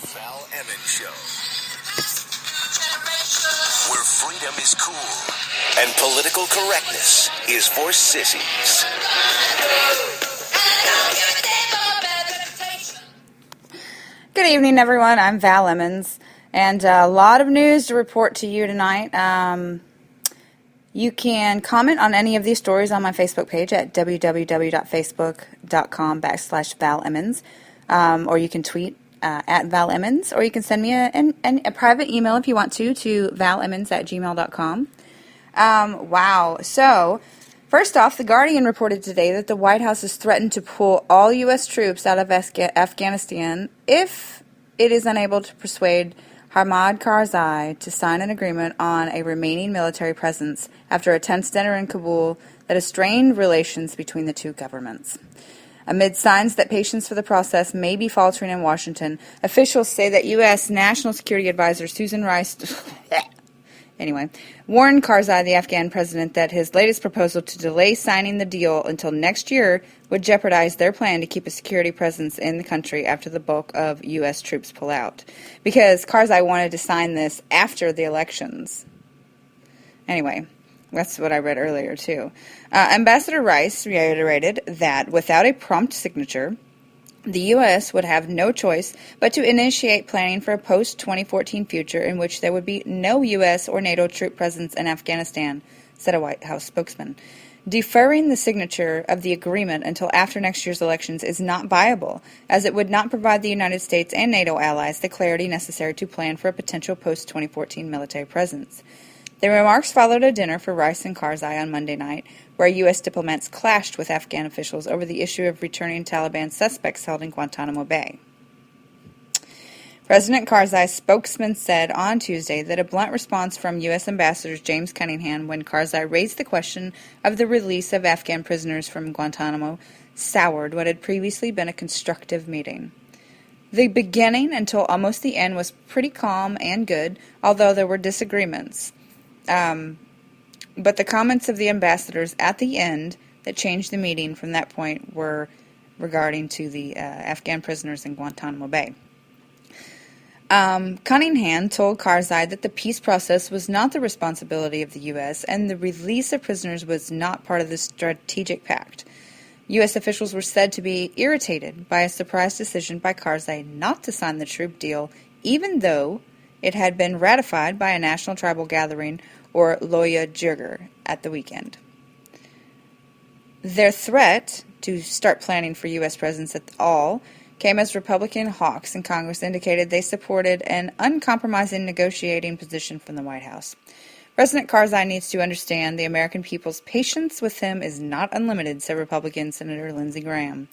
Val Emmons Show. Where freedom is cool and political correctness is for sissies. Good evening, everyone. I'm Val Emmons, and a lot of news to report to you tonight. You can comment on any of these stories on my Facebook page at www.facebook.com/Val Emmons, or you can tweet at Val Emmons, or you can send me a private email if you want to valemmons@gmail.com. Wow. So, first off, The Guardian reported today that the White House has threatened to pull all U.S. troops out of Afghanistan if it is unable to persuade Hamid Karzai to sign an agreement on a remaining military presence after a tense dinner in Kabul that has strained relations between the two governments. Amid signs that patience for the process may be faltering in Washington, officials say that U.S. National Security Advisor Susan Rice warned Karzai, the Afghan president, that his latest proposal to delay signing the deal until next year would jeopardize their plan to keep a security presence in the country after the bulk of U.S. troops pull out. Because Karzai wanted to sign this after the elections. Anyway, that's what I read earlier, too. Ambassador Rice reiterated that without a prompt signature, the U.S. would have no choice but to initiate planning for a post-2014 future in which there would be no U.S. or NATO troop presence in Afghanistan, said a White House spokesman. Deferring the signature of the agreement until after next year's elections is not viable, as it would not provide the United States and NATO allies the clarity necessary to plan for a potential post-2014 military presence. The remarks followed a dinner for Rice and Karzai on Monday night, where U.S. diplomats clashed with Afghan officials over the issue of returning Taliban suspects held in Guantanamo Bay. President Karzai's spokesman said on Tuesday that a blunt response from U.S. Ambassador James Cunningham when Karzai raised the question of the release of Afghan prisoners from Guantanamo soured what had previously been a constructive meeting. The beginning until almost the end was pretty calm and good, although there were disagreements. But the comments of the ambassadors at the end that changed the meeting from that point were regarding to the Afghan prisoners in Guantanamo Bay. Cunningham told Karzai that the peace process was not the responsibility of the U.S. and the release of prisoners was not part of the strategic pact. U.S. officials were said to be irritated by a surprise decision by Karzai not to sign the troop deal, even though it had been ratified by a national tribal gathering, or Loya Jirga, at the weekend. Their threat to start planning for U.S. presence at all came as Republican hawks in Congress indicated they supported an uncompromising negotiating position from the White House. President Karzai needs to understand the American people's patience with him is not unlimited, said Republican Senator Lindsey Graham.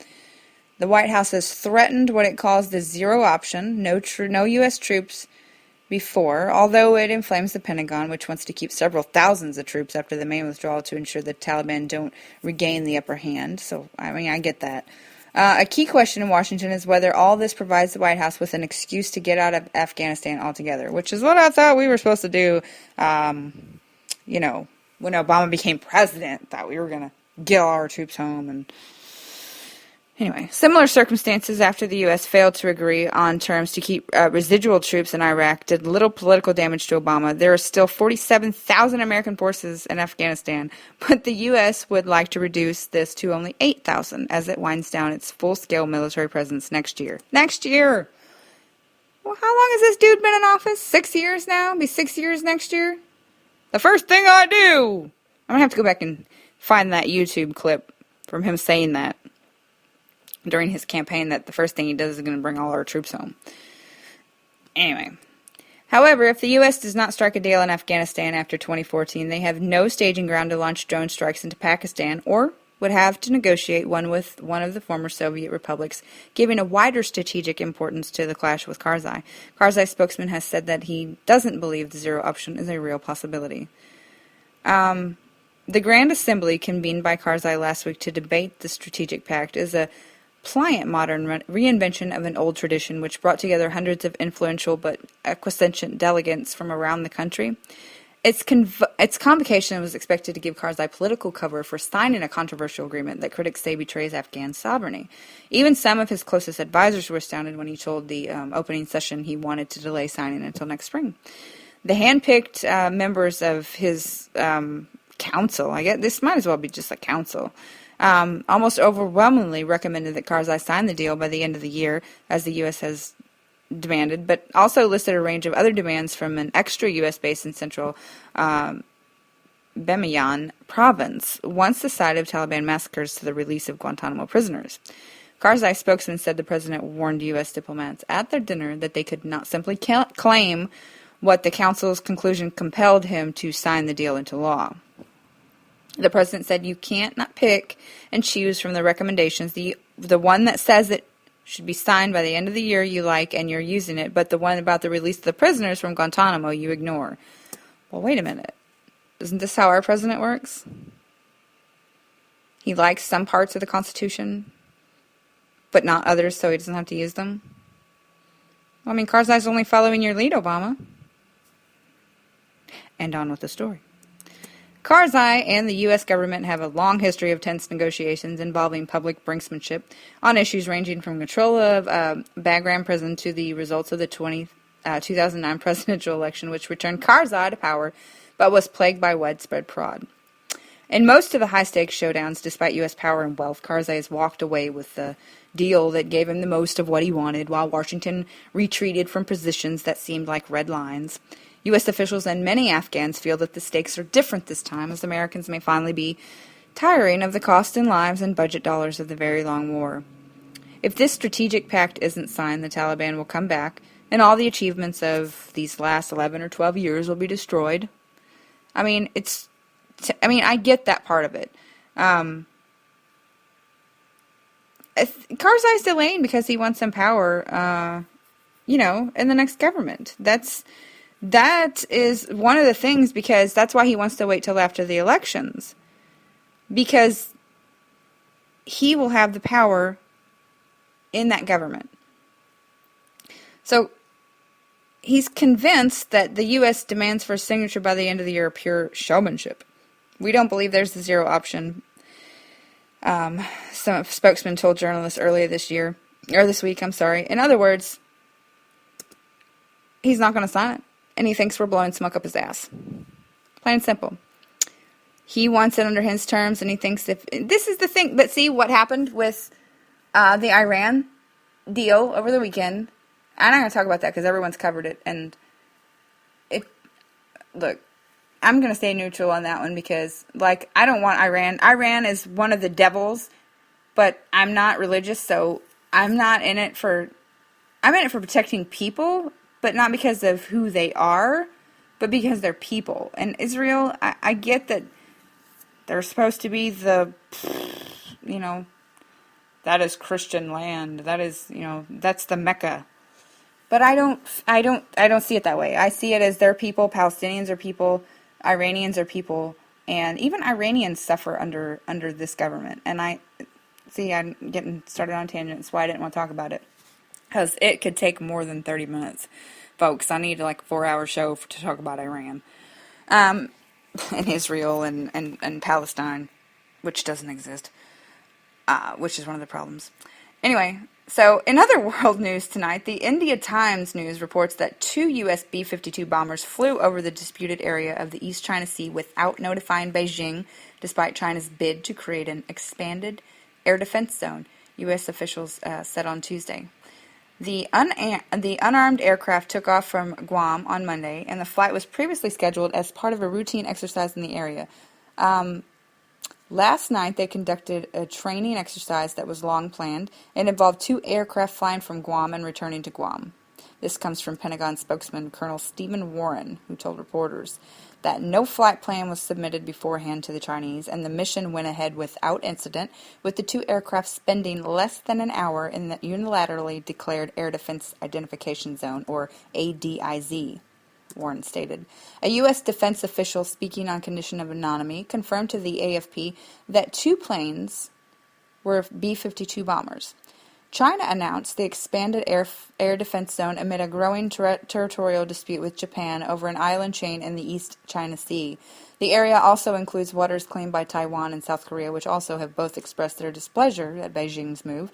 The White House has threatened what it calls the zero option, no U.S. troops before, although it inflames the Pentagon, which wants to keep several thousands of troops after the main withdrawal to ensure the Taliban don't regain the upper hand. So, I get that. A key question in Washington is whether all this provides the White House with an excuse to get out of Afghanistan altogether, which is what I thought we were supposed to do, when Obama became president, thought we were going to get all our troops home and... Anyway, similar circumstances after the U.S. failed to agree on terms to keep residual troops in Iraq did little political damage to Obama. There are still 47,000 American forces in Afghanistan, but the U.S. would like to reduce this to only 8,000 as it winds down its full-scale military presence next year. Next year! Well, how long has this dude been in office? 6 years now? It'll be 6 years next year? The first thing I do! I'm going to have to go back and find that YouTube clip from him saying that during his campaign, that the first thing he does is going to bring all our troops home. Anyway. However, if the U.S. does not strike a deal in Afghanistan after 2014, they have no staging ground to launch drone strikes into Pakistan, or would have to negotiate one with one of the former Soviet republics, giving a wider strategic importance to the clash with Karzai. Karzai's spokesman has said that he doesn't believe the zero option is a real possibility. The Grand Assembly, convened by Karzai last week to debate the strategic pact, is a pliant modern reinvention of an old tradition which brought together hundreds of influential but acquiescent delegates from around the country. Its convocation was expected to give Karzai political cover for signing a controversial agreement that critics say betrays Afghan sovereignty. Even some of his closest advisors were astounded when he told the opening session he wanted to delay signing until next spring. The hand-picked members of his council, I guess this might as well be just a council, almost overwhelmingly recommended that Karzai sign the deal by the end of the year, as the U.S. has demanded, but also listed a range of other demands from an extra U.S. base in central Bamiyan province, once the site of Taliban massacres, to the release of Guantanamo prisoners. Karzai's spokesman said the president warned U.S. diplomats at their dinner that they could not simply claim what the council's conclusion compelled him to sign the deal into law. The president said, "You can't not pick and choose from the recommendations. The one that says it should be signed by the end of the year you like and you're using it, but the one about the release of the prisoners from Guantanamo you ignore." Well, wait a minute. Isn't this how our president works? He likes some parts of the Constitution, but not others, so he doesn't have to use them. Well, I mean, Karzai's only following your lead, Obama. And on with the story. Karzai and the U.S. government have a long history of tense negotiations involving public brinksmanship on issues ranging from control of Bagram prison to the results of the 2009 presidential election, which returned Karzai to power, but was plagued by widespread fraud. In most of the high-stakes showdowns, despite U.S. power and wealth, Karzai has walked away with the deal that gave him the most of what he wanted, while Washington retreated from positions that seemed like red lines. U.S. officials and many Afghans feel that the stakes are different this time, as Americans may finally be tiring of the cost in lives and budget dollars of the very long war. If this strategic pact isn't signed, the Taliban will come back, and all the achievements of these last 11 or 12 years will be destroyed. I mean, I get that part of it. Karzai's delaying because he wants some power, in the next government. That is one of the things, because that's why he wants to wait till after the elections. Because he will have the power in that government. So he's convinced that the U.S. demands for a signature by the end of the year are pure showmanship. We don't believe there's a zero option. Some spokesman told journalists earlier this week. In other words, he's not going to sign it. And he thinks we're blowing smoke up his ass. Plain and simple. He wants it under his terms, and he thinks this is the thing. But see what happened with the Iran deal over the weekend. I'm not going to talk about that because everyone's covered it. And look, I'm going to stay neutral on that one because, I don't want Iran. Iran is one of the devils, but I'm not religious, so I'm not in it for. I'm in it for protecting people. But not because of who they are, but because they're people. And Israel, I get that they're supposed to be that is Christian land. That is, that's the Mecca. But I don't see it that way. I see it as they're people. Palestinians are people. Iranians are people. And even Iranians suffer under this government. And I'm getting started on tangents. That's why I didn't want to talk about it. Because it could take more than 30 minutes. Folks, I need a 4-hour show to talk about Iran. And Israel and Palestine, which doesn't exist. Which is one of the problems. Anyway, so in other world news tonight, the India Times News reports that 2 U.S. B-52 bombers flew over the disputed area of the East China Sea without notifying Beijing, despite China's bid to create an expanded air defense zone, U.S. officials said on Tuesday. The unarmed aircraft took off from Guam on Monday, and the flight was previously scheduled as part of a routine exercise in the area. Last night, they conducted a training exercise that was long planned and involved 2 aircraft flying from Guam and returning to Guam. This comes from Pentagon spokesman Colonel Stephen Warren, who told reporters that no flight plan was submitted beforehand to the Chinese, and the mission went ahead without incident, with the 2 aircraft spending less than an hour in the unilaterally declared Air Defense Identification Zone, or ADIZ, Warren stated. A U.S. defense official speaking on condition of anonymity confirmed to the AFP that 2 planes were B-52 bombers. China announced the expanded air defense zone amid a growing territorial dispute with Japan over an island chain in the East China Sea. The area also includes waters claimed by Taiwan and South Korea, which also have both expressed their displeasure at Beijing's move.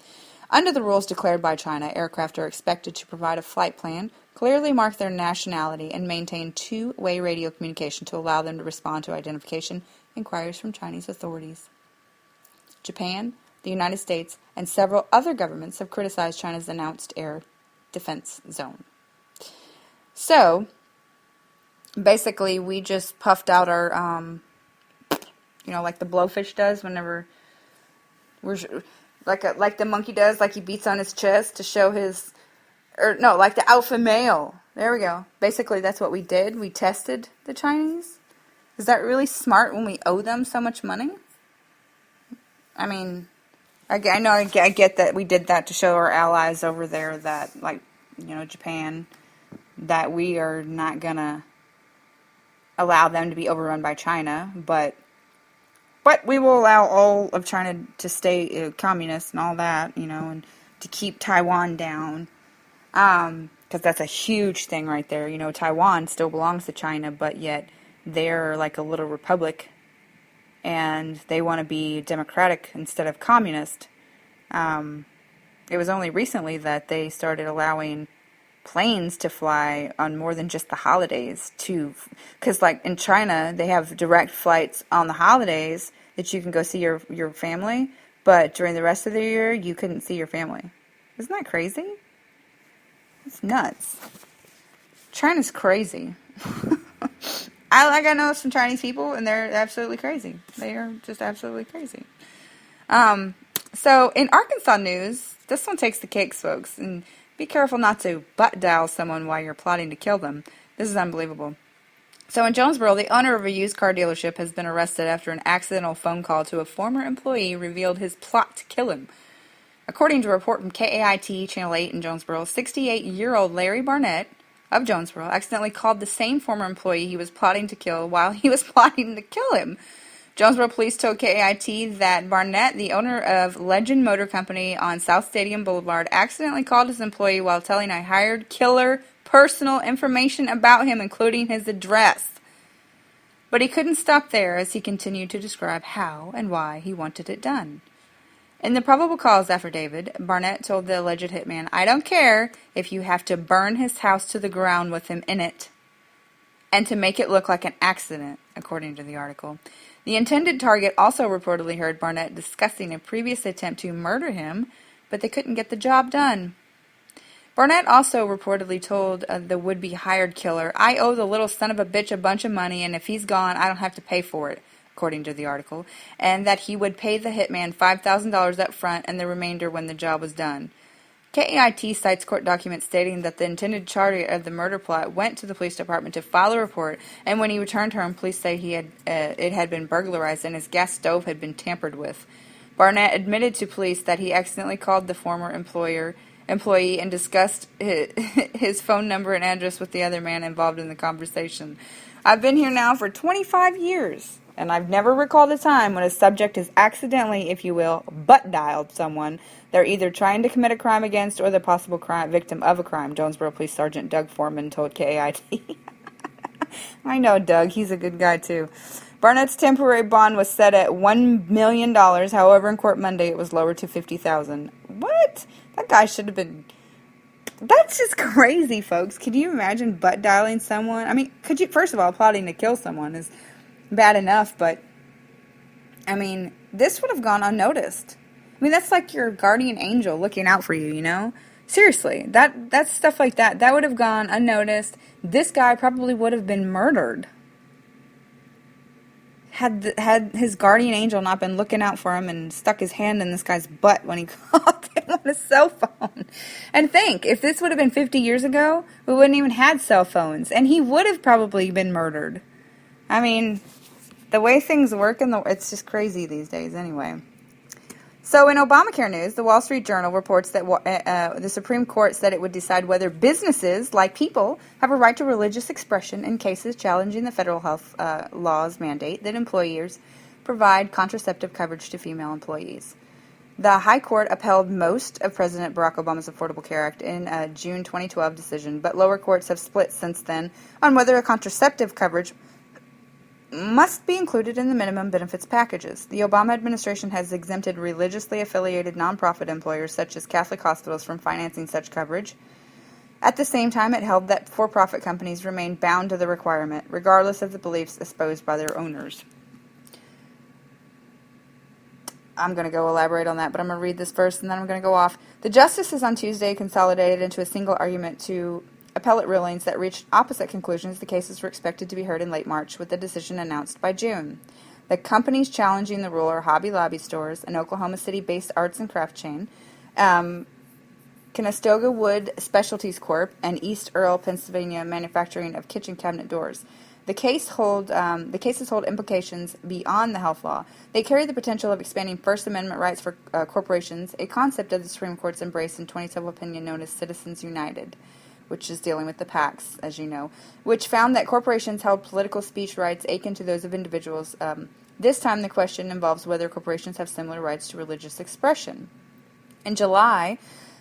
Under the rules declared by China, aircraft are expected to provide a flight plan, clearly mark their nationality, and maintain two-way radio communication to allow them to respond to identification inquiries from Chinese authorities. Japan, the United States, and several other governments have criticized China's announced air defense zone. So, basically, we just puffed out our, like the blowfish does whenever we're, like the monkey does, like he beats on his chest to show his, like the alpha male. There we go. Basically, that's what we did. We tested the Chinese. Is that really smart when we owe them so much money? I mean, I get that we did that to show our allies over there that, Japan, that we are not going to allow them to be overrun by China, but we will allow all of China to stay communist and all that, and to keep Taiwan down, because that's a huge thing right there. Taiwan still belongs to China, but yet they're like a little republic, and they want to be democratic instead of communist. It was only recently that they started allowing planes to fly on more than just the holidays too, because like in China they have direct flights on the holidays that you can go see your family, but during the rest of the year you couldn't see your family. Isn't that crazy? It's nuts. China's crazy. I know some Chinese people, and they're absolutely crazy. They are just absolutely crazy. So in Arkansas news, this one takes the cakes, folks, and be careful not to butt dial someone while you're plotting to kill them. This is unbelievable. So in Jonesboro, the owner of a used car dealership has been arrested after an accidental phone call to a former employee revealed his plot to kill him. According to a report from KAIT Channel 8 in Jonesboro, 68-year-old Larry Barnett of Jonesboro accidentally called the same former employee he was plotting to kill while he was plotting to kill him. Jonesboro police told KAIT that Barnett, the owner of Legend Motor Company on South Stadium Boulevard, accidentally called his employee while telling a hired killer personal information about him, including his address. But he couldn't stop there as he continued to describe how and why he wanted it done. In the probable cause affidavit, Barnett told the alleged hitman, "I don't care if you have to burn his house to the ground with him in it, and to make it look like an accident," according to the article. The intended target also reportedly heard Barnett discussing a previous attempt to murder him, but they couldn't get the job done. Barnett also reportedly told the would-be hired killer, "I owe the little son of a bitch a bunch of money, and if he's gone, I don't have to pay for it," according to the article, and that he would pay the hitman $5,000 up front and the remainder when the job was done. KAIT cites court documents stating that the intended target of the murder plot went to the police department to file a report, and when he returned home, police say it had been burglarized and his gas stove had been tampered with. Barnett admitted to police that he accidentally called the former employee and discussed his phone number and address with the other man involved in the conversation. "I've been here now for 25 years, and I've never recalled a time when a subject has accidentally, if you will, butt-dialed someone they're either trying to commit a crime against or the possible victim of a crime," Jonesboro Police Sergeant Doug Foreman told KAIT. I know Doug. He's a good guy, too. Barnett's temporary bond was set at $1 million. However, in court Monday, it was lowered to $50,000. What? That guy should have been... That's just crazy, folks. Could you imagine butt-dialing someone? I mean, could you... First of all, plotting to kill someone is bad enough, but... I mean, this would have gone unnoticed. I mean, that's like your guardian angel looking out for you, you know? Seriously, that's stuff like that. That would have gone unnoticed. This guy probably would have been murdered. Had his guardian angel not been looking out for him and stuck his hand in this guy's butt when he called him on his cell phone. And think, if this would have been 50 years ago, we wouldn't even had cell phones. And he would have probably been murdered. I mean, the way things work, it's just crazy these days anyway. So in Obamacare news, the Wall Street Journal reports that the Supreme Court said it would decide whether businesses, like people, have a right to religious expression in cases challenging the federal health law's mandate that employers provide contraceptive coverage to female employees. The High Court upheld most of President Barack Obama's Affordable Care Act in a June 2012 decision, but lower courts have split since then on whether a contraceptive coverage must be included in the minimum benefits packages. The Obama administration has exempted religiously affiliated nonprofit employers such as Catholic hospitals from financing such coverage. At the same time, it held that for-profit companies remain bound to the requirement, regardless of the beliefs espoused by their owners. I'm going to go elaborate on that, but I'm going to read this first and then I'm going to go off. The justices on Tuesday consolidated into a single argument to appellate rulings that reached opposite conclusions. The cases were expected to be heard in late March, with the decision announced by June. The companies challenging the rule are Hobby Lobby stores, an Oklahoma City-based arts and craft chain, Conestoga Wood Specialties Corp., and East Earl, Pennsylvania manufacturing of kitchen cabinet doors. The cases hold implications beyond the health law. They carry the potential of expanding First Amendment rights for corporations, a concept of the Supreme Court's embrace in 2012 opinion known as Citizens United, which is dealing with the PACs, as you know, which found that corporations held political speech rights akin to those of individuals. This time the question involves whether corporations have similar rights to religious expression. In July,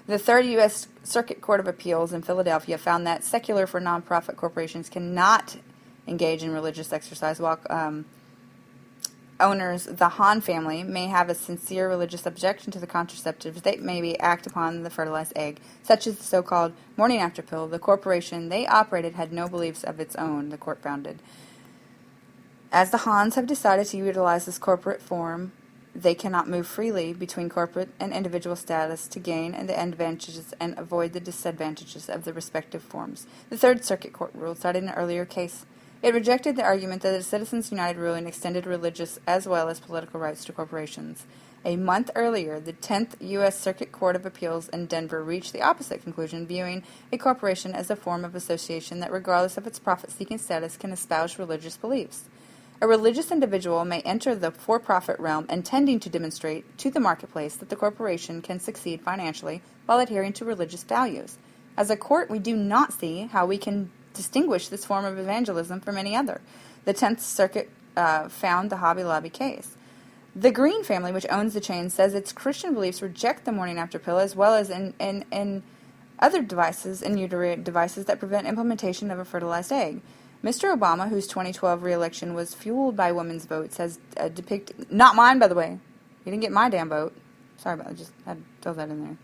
the Third U.S. Circuit Court of Appeals in Philadelphia found that secular for nonprofit corporations cannot engage in religious exercise, while owners, the Hahn family, may have a sincere religious objection to the contraceptives that may act upon the fertilized egg, such as the so-called morning after pill. The corporation they operated had no beliefs of its own, the court founded. As the Hahns have decided to utilize this corporate form, they cannot move freely between corporate and individual status to gain the advantages and avoid the disadvantages of the respective forms. The Third Circuit Court ruled, citing an earlier case. It rejected the argument that the Citizens United ruling extended religious as well as political rights to corporations. A month earlier, the 10th U.S. Circuit Court of Appeals in Denver reached the opposite conclusion, viewing a corporation as a form of association that, regardless of its profit-seeking status, can espouse religious beliefs. A religious individual may enter the for-profit realm intending to demonstrate to the marketplace that the corporation can succeed financially while adhering to religious values. As a court, we do not see how we can distinguish this form of evangelism from any other. The 10th Circuit found the Hobby Lobby case. The Green family, which owns the chain, says its Christian beliefs reject the morning after pill as well as in other devices, in utero devices that prevent implementation of a fertilized egg. Mr. Obama, whose 2012 re-election was fueled by women's votes, has depicted, not mine by the way, he didn't get my damn vote, sorry about that, just had to throw that in there,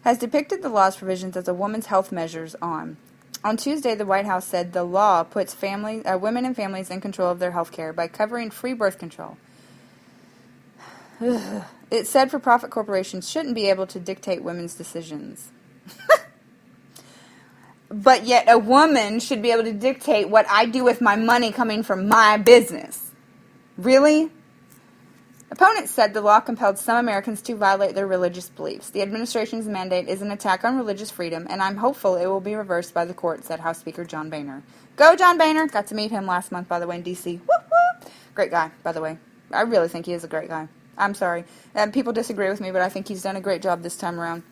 has depicted the law's provisions as a woman's health measures on. On Tuesday, the White House said the law puts women and families in control of their health care by covering free birth control. It said for-profit corporations shouldn't be able to dictate women's decisions. But yet a woman should be able to dictate what I do with my money coming from my business. Really? Opponents said the law compelled some Americans to violate their religious beliefs. The administration's mandate is an attack on religious freedom, and I'm hopeful it will be reversed by the court, said House Speaker John Boehner. Go, John Boehner! Got to meet him last month, by the way, in D.C. Whoop, whoop. Great guy, by the way. I really think he is a great guy. I'm sorry. People disagree with me, but I think he's done a great job this time around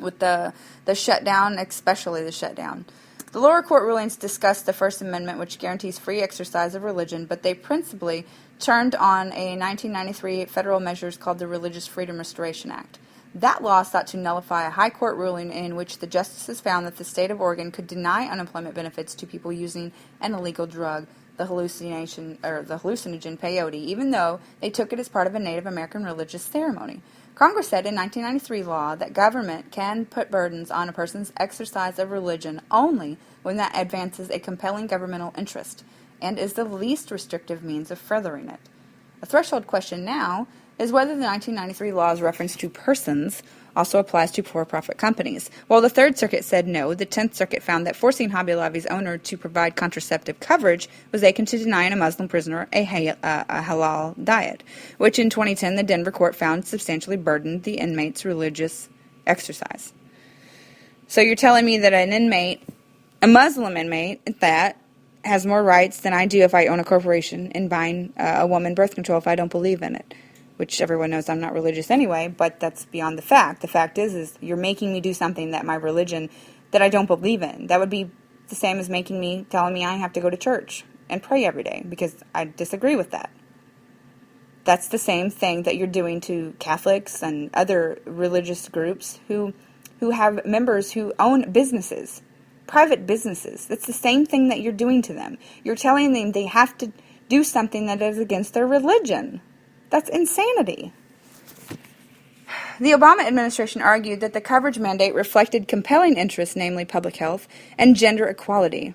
with the shutdown, especially the shutdown. The lower court rulings discussed the First Amendment, which guarantees free exercise of religion, but they principally turned on a 1993 federal measures called the Religious Freedom Restoration Act. That law sought to nullify a high court ruling in which the justices found that the state of Oregon could deny unemployment benefits to people using an illegal drug, the hallucinogen peyote, even though they took it as part of a Native American religious ceremony. Congress said in 1993 law that government can put burdens on a person's exercise of religion only when that advances a compelling governmental interest and is the least restrictive means of furthering it. A threshold question now is whether the 1993 law's reference to persons also applies to for-profit companies. While the Third Circuit said no, the 10th Circuit found that forcing Hobby Lobby's owner to provide contraceptive coverage was akin to denying a Muslim prisoner a halal diet, which in 2010 the Denver court found substantially burdened the inmate's religious exercise. So you're telling me that an inmate, a Muslim inmate at that, has more rights than I do if I own a corporation in buying a woman birth control if I don't believe in it. Which everyone knows I'm not religious anyway, but that's beyond the fact. The fact is you're making me do something that my religion, that I don't believe in. That would be the same as telling me I have to go to church and pray every day, because I disagree with that. That's the same thing that you're doing to Catholics and other religious groups who have members who own businesses, private businesses. That's the same thing that you're doing to them. You're telling them they have to do something that is against their religion. That's insanity. The Obama administration argued that the coverage mandate reflected compelling interests, namely public health and gender equality.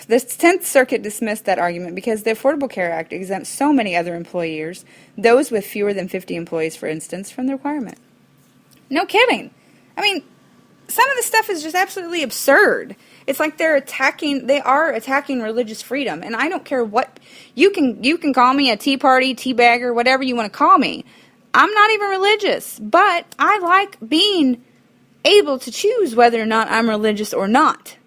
The 10th Circuit dismissed that argument because the Affordable Care Act exempts so many other employers, those with fewer than 50 employees, for instance, from the requirement. No kidding. I mean, some of the stuff is just absolutely absurd. It's like they are attacking religious freedom, and I don't care what, you can call me a Tea Party, teabagger, whatever you want to call me. I'm not even religious, but I like being able to choose whether or not I'm religious or not.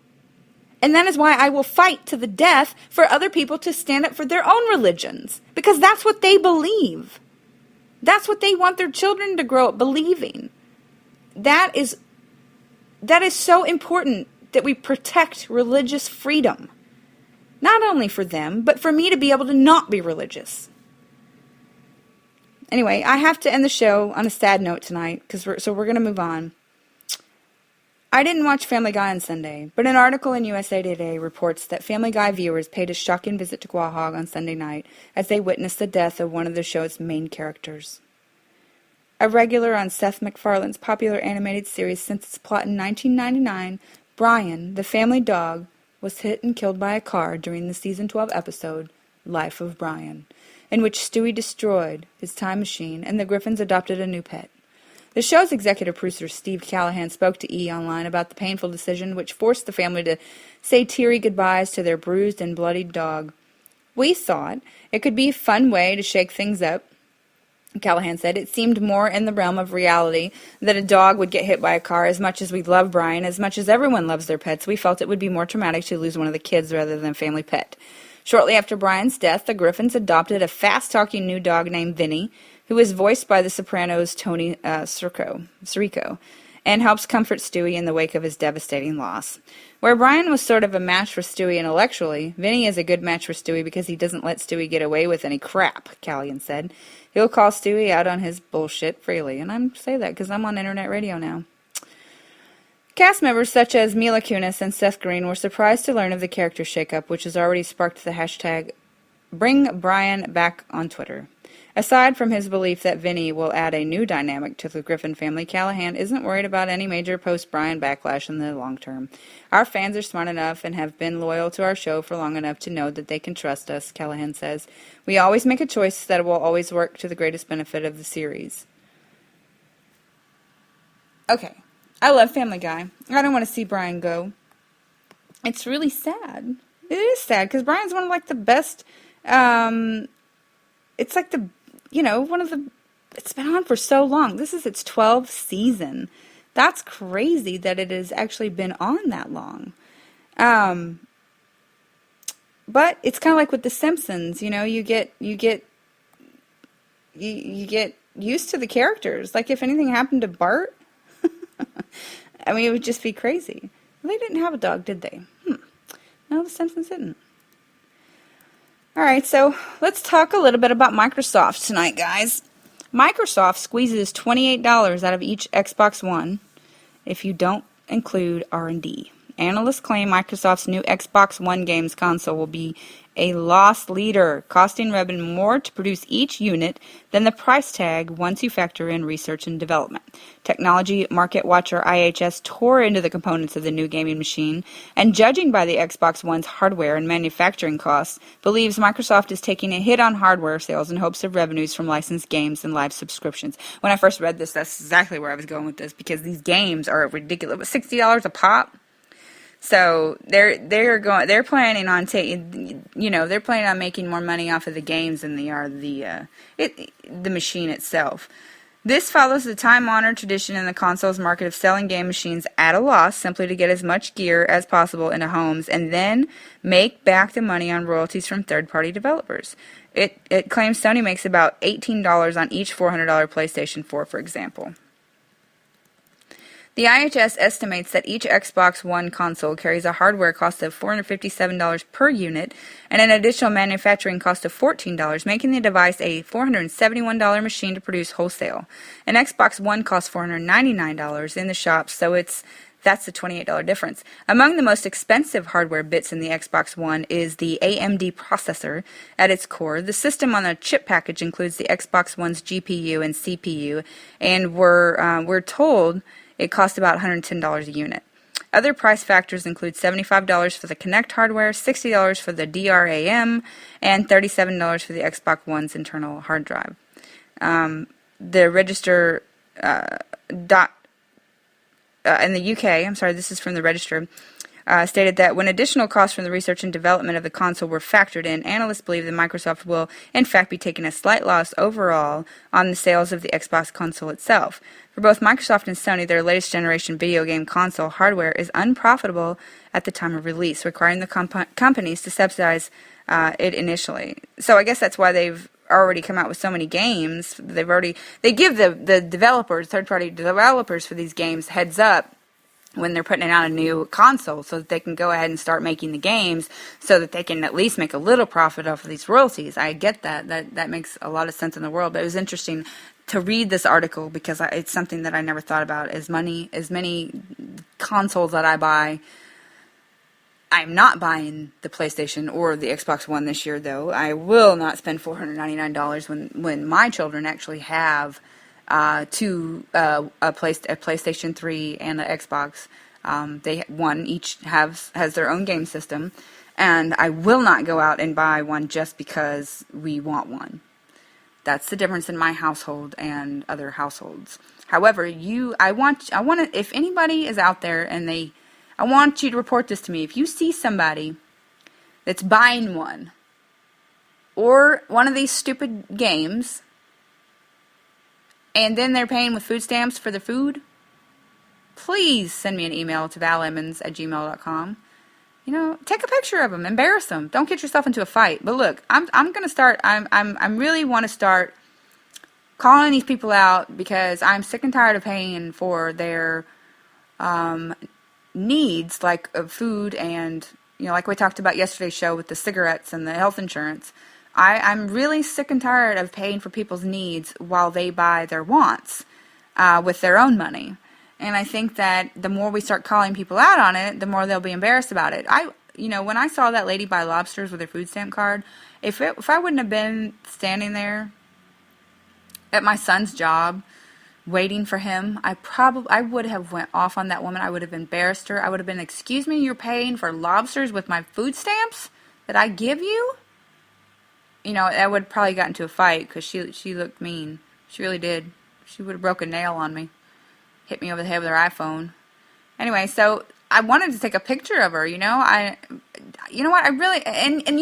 And that is why I will fight to the death for other people to stand up for their own religions. Because that's what they believe. That's what they want their children to grow up believing. That is so important that we protect religious freedom. Not only for them, but for me to be able to not be religious. Anyway, I have to end the show on a sad note tonight, so we're going to move on. I didn't watch Family Guy on Sunday, but an article in USA Today reports that Family Guy viewers paid a shocking visit to Quahog on Sunday night as they witnessed the death of one of the show's main characters. A regular on Seth MacFarlane's popular animated series since its plot in 1999, Brian, the family dog, was hit and killed by a car during the season 12 episode, Life of Brian, in which Stewie destroyed his time machine and the Griffins adopted a new pet. The show's executive producer, Steve Callahan, spoke to E! Online about the painful decision which forced the family to say teary goodbyes to their bruised and bloodied dog. We thought it could be a fun way to shake things up, Callahan said. It seemed more in the realm of reality that a dog would get hit by a car. As much as we love Brian, as much as everyone loves their pets, we felt it would be more traumatic to lose one of the kids rather than a family pet. Shortly after Brian's death, the Griffins adopted a fast-talking new dog named Vinny, who is voiced by the Sopranos' Tony Sirico, and helps comfort Stewie in the wake of his devastating loss. Where Brian was sort of a match for Stewie intellectually, Vinny is a good match for Stewie because he doesn't let Stewie get away with any crap, Callahan said. He'll call Stewie out on his bullshit freely, and I say that because I'm on internet radio now. Cast members such as Mila Kunis and Seth Green were surprised to learn of the character shakeup, which has already sparked the hashtag #BringBrian on Twitter. Aside from his belief that Vinny will add a new dynamic to the Griffin family, Callahan isn't worried about any major post-Brian backlash in the long term. Our fans are smart enough and have been loyal to our show for long enough to know that they can trust us, Callahan says. We always make a choice that will always work to the greatest benefit of the series. Okay, I love Family Guy. I don't want to see Brian go. It's really sad. It is sad because Brian's one of like the best. It's like the, one of the. It's been on for so long. This is its 12th season. That's crazy that it has actually been on that long. But it's kind of like with The Simpsons. You get used to the characters. Like if anything happened to Bart. I mean, it would just be crazy. They didn't have a dog, did they? No, The Simpsons didn't. All right, so let's talk a little bit about Microsoft tonight, guys. Microsoft squeezes $28 out of each Xbox One if you don't include R&D. Analysts claim Microsoft's new Xbox One games console will be a loss leader, costing revenue more to produce each unit than the price tag once you factor in research and development. Technology market watcher IHS tore into the components of the new gaming machine, and judging by the Xbox One's hardware and manufacturing costs, believes Microsoft is taking a hit on hardware sales in hopes of revenues from licensed games and live subscriptions. When I first read this, that's exactly where I was going with this, because these games are ridiculous. $60 a pop. So they're planning on they're planning on making more money off of the games than they are the machine itself. This follows the time-honored tradition in the consoles market of selling game machines at a loss simply to get as much gear as possible into homes and then make back the money on royalties from third-party developers. It claims Sony makes about $18 on each $400 PlayStation 4, for example. The IHS estimates that each Xbox One console carries a hardware cost of $457 per unit and an additional manufacturing cost of $14, making the device a $471 machine to produce wholesale. An Xbox One costs $499 in the shops, so that's the $28 difference. Among the most expensive hardware bits in the Xbox One is the AMD processor at its core. The system on the chip package includes the Xbox One's GPU and CPU, and we're told it costs about $110 a unit. Other price factors include $75 for the Kinect hardware, $60 for the DRAM, and $37 for the Xbox One's internal hard drive. The Register in the UK, this is from the Register, stated that when additional costs from the research and development of the console were factored in, analysts believe that Microsoft will, in fact, be taking a slight loss overall on the sales of the Xbox console itself. For both Microsoft and Sony, their latest generation video game console hardware is unprofitable at the time of release, requiring the companies to subsidize it initially. So I guess that's why they've already come out with so many games. They give the developers, third-party developers for these games, heads up when they're putting out a new console so that they can go ahead and start making the games so that they can at least make a little profit off of these royalties. I get that. That makes a lot of sense in the world. But it was interesting to read this article because it's something that I never thought about. As many consoles that I buy, I'm not buying the PlayStation or the Xbox One this year, though. I will not spend $499 when my children actually have a PlayStation 3 and an Xbox. Each has their own game system, and I will not go out and buy one just because we want one. That's the difference in my household and other households. However, if anybody is out there and I want you to report this to me. If you see somebody that's buying one or one of these stupid games and then they're paying with food stamps for the food, please send me an email to valemmons@gmail.com. Take a picture of them, embarrass them. Don't get yourself into a fight. But look, I'm going to start. I really want to start calling these people out because I'm sick and tired of paying for their needs like food and like we talked about yesterday's show with the cigarettes and the health insurance. I'm really sick and tired of paying for people's needs while they buy their wants with their own money. And I think that the more we start calling people out on it, the more they'll be embarrassed about it. When I saw that lady buy lobsters with her food stamp card, if I wouldn't have been standing there at my son's job waiting for him, I would have went off on that woman. I would have embarrassed her. I would have been, "Excuse me, you're paying for lobsters with my food stamps that I give you?" I would have probably gotten into a fight because she looked mean. She really did. She would have broken a nail on me. Hit me over the head with her iPhone. Anyway, so I wanted to take a picture of her, you know what, and you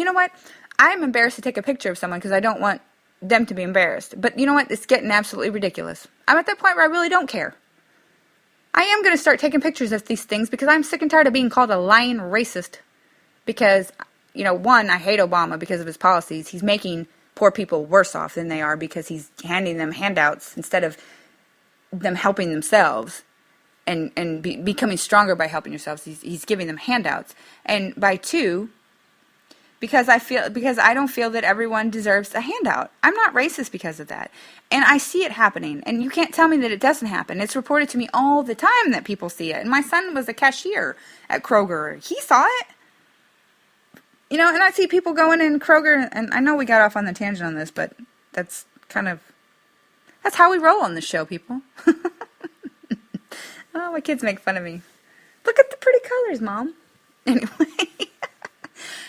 know what? I'm embarrassed to take a picture of someone because I don't want them to be embarrassed. But you know what? It's getting absolutely ridiculous. I'm at that point where I really don't care. I am going to start taking pictures of these things because I'm sick and tired of being called a lying racist. Because, one, I hate Obama because of his policies. He's making poor people worse off than they are because he's handing them handouts instead of them helping themselves and becoming stronger by helping yourselves. He's giving them handouts. And by two, because I don't feel that everyone deserves a handout. I'm not racist because of that. And I see it happening. And you can't tell me that it doesn't happen. It's reported to me all the time that people see it. And my son was a cashier at Kroger. He saw it. And I see people going in Kroger, and I know we got off on the tangent on this, but that's how we roll on this show, people. Oh, my kids make fun of me. Look at the pretty colors, Mom.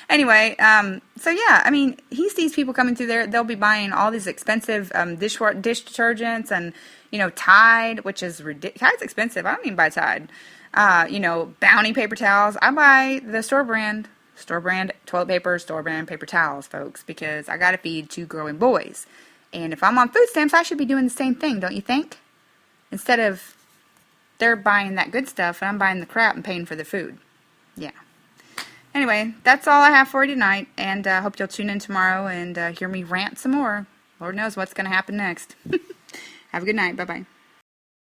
Anyway, so yeah, he sees people coming through there. They'll be buying all these expensive dish detergents and, Tide, which is ridiculous. Tide's expensive. I don't even buy Tide. Bounty paper towels. I buy the store brand toilet paper, store brand paper towels, folks, because I got to feed 2 growing boys. And if I'm on food stamps, I should be doing the same thing, don't you think? Instead of they're buying that good stuff and I'm buying the crap and paying for the food. Yeah. Anyway, that's all I have for you tonight, and I hope you'll tune in tomorrow and hear me rant some more. Lord knows what's going to happen next. Have a good night. Bye-bye.